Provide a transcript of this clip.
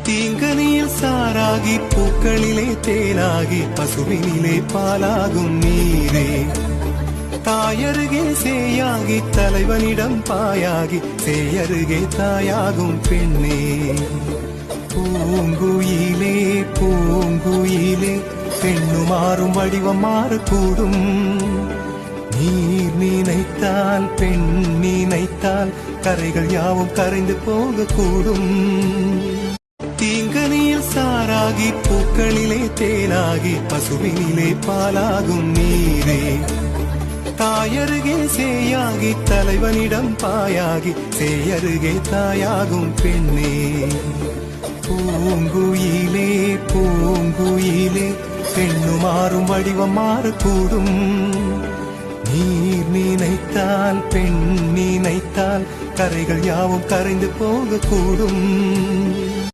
தீங்கனியில் சாராகி பூக்களிலே தேனாகி பசுவினிலே பாலாகும் நீரே தாயருகே சேயாகி தலைவனிடம் பாயாகி சேயருகே தாயாகும் பெண்ணே பூங்குயிலே பூங்குயிலே பெண்ணு மாறும் வடிவம் மாறக்கூடும் நீர் நினைத்தால் பெண் நினைத்தால் கரைகள் யாவும் கரைந்து போகக்கூடும் தீங்கனியில் சாராகி பூக்களிலே தேனாகி பசுவினிலே பாலாகும் நீரே தாயருகே சேயாகி தலைவனிடம் பாயாகி சேயருகே தாயாகும் பெண்ணே பூங்குயிலே பூங்குயிலே பெண்ணு மாறும் வடிவம் மாறக்கூடும் நீர் நினைத்தால் பெண் நினைத்தால் கரைகள் யாவும் கரைந்து போகக்கூடும்